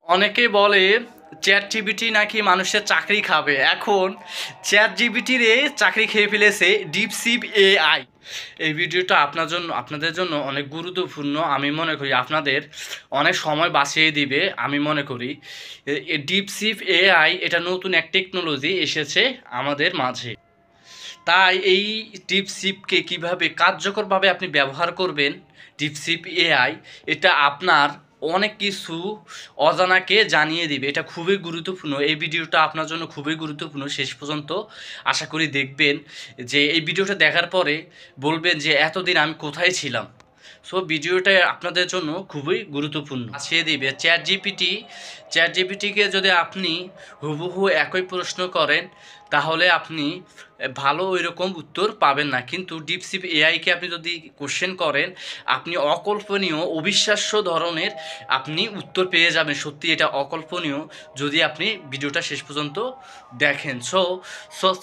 অনেকে বলে chat GPT নাকি মানুষের চাকরি খাবে। এখন চ্যাট জিপিটির চাকরি খেয়ে ফেলেছে ডিপসিপ এআই। এই ভিডিওটা আপনাদের জন্য অনেক গুরুত্বপূর্ণ। আমি মনে করি আপনাদের অনেক সময় বাঁচিয়ে দিবে। আমি মনে করি ডিপসিপ এআই এটা নতুন এক টেকনোলজি এসেছে আমাদের মাঝে। তাই এই ডিপসিপকে কিভাবে কার্যকরভাবে আপনি ব্যবহার করবেন, ডিপসিপ এআই এটা আপনার অনেক কিছু অজানাকে জানিয়ে দিবে। এটা খুবই গুরুত্বপূর্ণ। এই ভিডিওটা আপনার জন্য খুবই গুরুত্বপূর্ণ। শেষ পর্যন্ত আশা করি দেখবেন, যে এই ভিডিওটা দেখার পরে বলবেন যে এতদিন আমি কোথায় ছিলাম। সো ভিডিওটা আপনাদের জন্য খুবই গুরুত্বপূর্ণ। বাঁচিয়ে দিবে চ্যাট জিপিটিকে যদি আপনি হুবহু একই প্রশ্ন করেন তাহলে আপনি ভালো ওই রকম উত্তর পাবেন না। কিন্তু ডিপসিপ এআইকে আপনি যদি কোশ্চেন করেন, আপনি অকল্পনীয় অবিশ্বাস্য ধরনের আপনি উত্তর পেয়ে যাবেন। সত্যি এটা অকল্পনীয় যদি আপনি ভিডিওটা শেষ পর্যন্ত দেখেন।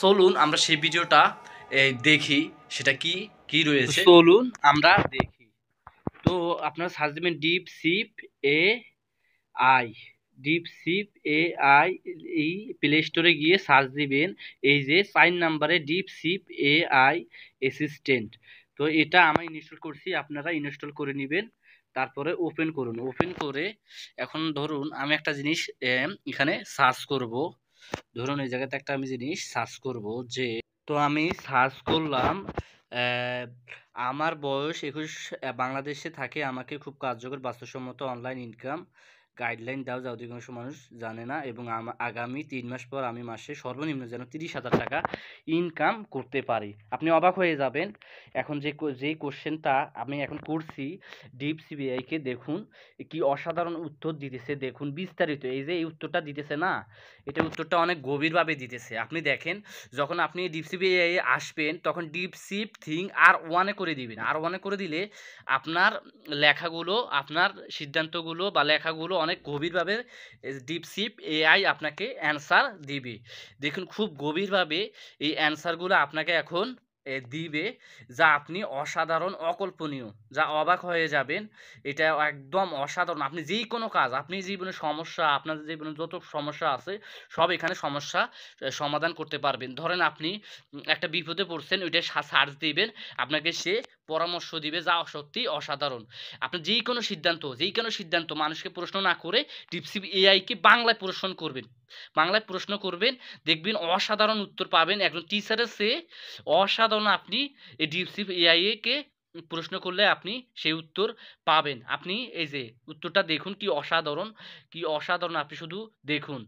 চলুন আমরা সেই ভিডিওটা দেখি, সেটা কি কি রয়েছে। চলুন আমরা দেখি। তো আপনারা সার্চ দেবেন ডিপসিপ এ আই। ডিপসিপ এআই এই প্লে স্টোরে গিয়ে সার্চ দিবেন, এই যে 4 নাম্বারে ডিপসিপ এআই অ্যাসিস্ট্যান্ট। তো এটা আমি ইনস্টল করছি, আপনারা ইনস্টল করে নেবেন। তারপরে ওপেন করুন। ওপেন করে এখন ধরুন আমি একটা জিনিস এখানে সার্চ করব। ধরুন এই জায়গাতে একটা আমি জিনিস সার্চ করব, যে তো আমি সার্চ করলাম আহ, আমার বয়স 21, বাংলাদেশে থাকে, আমাকে খুব কার্যকর বাস্তবসম্মত অনলাইন ইনকাম গাইডলাইন দাও যা অধিকাংশ মানুষ জানে না, এবং আগামী 3 মাস পর আমি মাসে সর্বনিম্ন যেন 30,000 টাকা ইনকাম করতে পারি। আপনি অবাক হয়ে যাবেন। এখন যে কোশ্চেনটা আমি এখন করছি ডিপ সিবিআইকে, দেখুন কি অসাধারণ উত্তর দিতেছে। দেখুন বিস্তারিত, এই যে এই উত্তরটা দিতেছে না, এটা উত্তরটা অনেক গভীরভাবে দিতেছে। আপনি দেখেন, যখন আপনি ডিপসিপ এআই আসবেন তখন ডিপসিপ থিং আর 1-এ করে দিবেন। আর 1-এ করে দিলে আপনার লেখাগুলো, আপনার সিদ্ধান্তগুলো বা লেখাগুলো অনেক গভীরভাবে ডিপসিপ এআই আপনাকে অ্যান্সার দিবে। দেখুন খুব গভীরভাবে এই অ্যান্সারগুলো আপনাকে এখন দিবে, যা আপনি অসাধারণ, অকল্পনীয়, যা অবাক হয়ে যাবেন। এটা একদম অসাধারণ। আপনি যেই কোনো কাজ, আপনি জীবনে সমস্যা, আপনার জীবনে যত সমস্যা আছে সব এখানে সমস্যা সমাধান করতে পারবেন। ধরেন আপনি একটা বিপদে পড়ছেন, ওইটা সার্চ দিবেন, আপনাকে সে পরামর্শ দিবে, যা সত্যি অসাধারণ। আপনি যেই কোনো সিদ্ধান্ত মানুষকে প্রশ্ন না করে ডিপসিপ এআইকে বাংলায় প্রশ্ন করবেন, দেখবেন অসাধারণ উত্তর পাবেন। একজন টিচারের চেয়ে অসাধারণ আপনি এই ডিপসিপ এআই কে প্রশ্ন করলে আপনি সেই উত্তর পাবেন। আপনি এই যে উত্তরটা দেখুন কি অসাধারণ, কি অসাধারণ। আপনি শুধু দেখুন,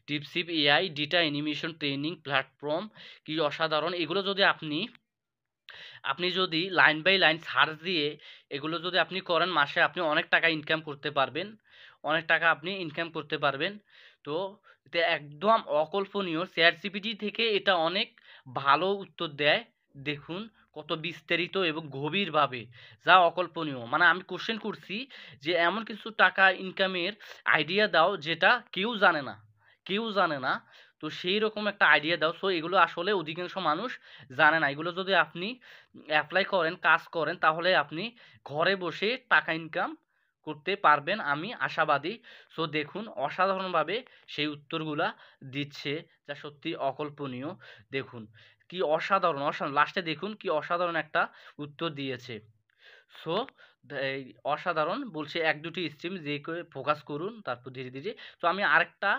DeepSeek AI data animation training platform, কি অসাধারণ। এগুলো যদি আপনি যদি লাইন বাই লাইন সার্চ দিয়ে এগুলো যদি আপনি করেন, মাসে আপনি অনেক টাকা ইনকাম করতে পারবেন। অনেক টাকা আপনি ইনকাম করতে পারবেন। তো এটা একদম অকল্পনীয়। চ্যাট জিপিটি থেকে এটা অনেক ভালো উত্তর দেয়। দেখুন কত বিস্তারিত এবং গভীরভাবে, যা অকল্পনীয়। মানে আমি কোশ্চেন করছি যে এমন কিছু টাকা ইনকামের আইডিয়া দাও যেটা কেউ জানে না। তো সেই রকম একটা আইডিয়া দাও। সো এগুলো আসলে অধিকাংশ মানুষ জানে না। এগুলো যদি আপনি অ্যাপ্লাই করেন, কাজ করেন, তাহলে আপনি ঘরে বসে টাকা ইনকাম করতে পারবেন, আমি আশাবাদী। সো দেখুন অসাধারণভাবে সেই উত্তরগুলা দিচ্ছে, যা সত্যি অকল্পনীয়। দেখুন কি অসাধারণ লাস্টে দেখুন কি অসাধারণ একটা উত্তর দিয়েছে। সো এই অসাধারণ বলছে, 1-2টি স্ট্রিম যে ফোকাস করুন, তারপর ধীরে ধীরে। তো আমি আরেকটা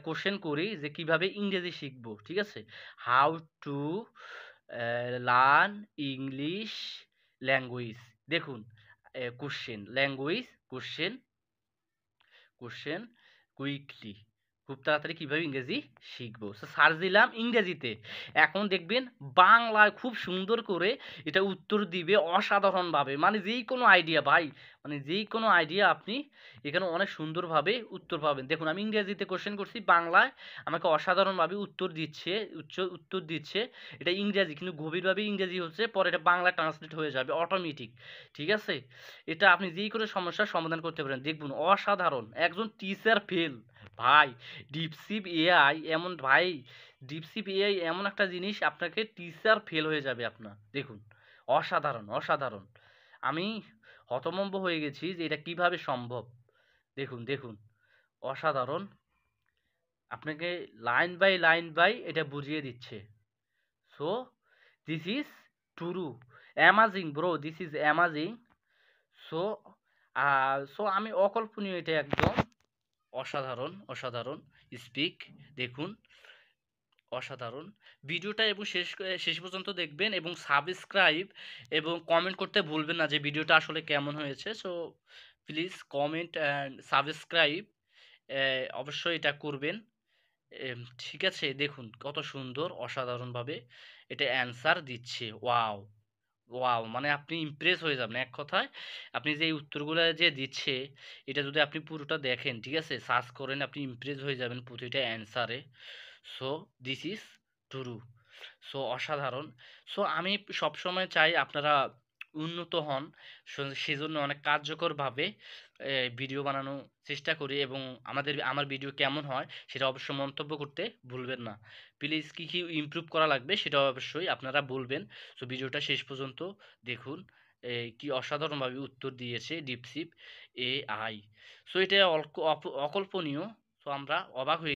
কোশ্চেন করি যে কিভাবে ইংরেজি শিখবো, ঠিক আছে? How to learn English language. দেখুন কোশ্চেন ল্যাঙ্গুয়েজ, কোশ্চেন কুইকলি, খুব তাড়াতাড়ি কিভাবে ইংরেজি শিখবো। সো সার্চ দিলাম ইংরেজিতে, এখন দেখবেন বাংলায় খুব সুন্দর করে এটা উত্তর দিবে অসাধারণভাবে। মানে যেই কোনো আইডিয়া ভাই, মানে যেই কোনো আইডিয়া আপনি এখানে অনেক সুন্দরভাবে উত্তর পাবেন। দেখুন আমি ইংরেজিতে কোশ্চেন করছি, বাংলায় আমাকে অসাধারণভাবে উত্তর দিচ্ছে। এটা ইংরেজি, কিন্তু গভীরভাবে ইংরেজি হচ্ছে, পরে এটা বাংলা ট্রান্সলেট হয়ে যাবে অটোমেটিক, ঠিক আছে? এটা আপনি যেই কোনো সমস্যার সমাধান করতে পারেন। দেখুন অসাধারণ, একজন টিচার ফেল ভাই। ডিপসিপ এআই এমন ভাই, ডিপসিপ এআই এমন একটা জিনিস, আপনাকে টিচার ফেল হয়ে যাবে আপনার। দেখুন অসাধারণ। আমি হতভম্ব হয়ে গেছি যে এটা কিভাবে সম্ভব। দেখুন অসাধারণ। আপনাকে লাইন বাই এটা বুঝিয়ে দিচ্ছে। So this is true, amazing bro, this is amazing. So আমি অকল্পনীয়, এটা একদম অসাধারণ স্পিক। দেখুন, অসাধারণ ভিডিওটা, এবং শেষ পর্যন্ত দেখবেন এবং সাবস্ক্রাইব এবং কমেন্ট করতে ভুলবেন না যে ভিডিওটা আসলে কেমন হয়েছে। So please comment and subscribe অবশ্যই এটা করবেন। ঠিক আছে, দেখুন কত সুন্দর অসাধারণভাবে এটা অ্যান্সার দিচ্ছে। ওয়াও, ওয়াও, মানে আপনি ইমপ্রেস হয়ে যাবেন এক কথায়। আপনি যে এই উত্তরগুলো যে দিচ্ছে, এটা যদি আপনি পুরোটা দেখেন, ঠিক আছে, সার্চ করেন, আপনি ইমপ্রেস হয়ে যাবেন প্রতিটা অ্যান্সারে। So this is true. So অসাধারণ। সো আমি সবসময় চাই আপনারা উন্নত হন। সেজন্য অনেক কার্যকরভাবে ভিডিও বানানোর চেষ্টা করি, এবং আমার ভিডিও কেমন হয় সেটা অবশ্যই মন্তব্য করতে ভুলবেন না। প্লিজ কী কী ইমপ্রুভ করা লাগবে সেটা অবশ্যই আপনারা বলবেন। সো ভিডিওটা শেষ পর্যন্ত দেখুন, কি অসাধারণভাবে উত্তর দিয়েছে ডিপসিপ এআই। সো এটা অকল্পনীয়। সো আমরা অবাক হয়ে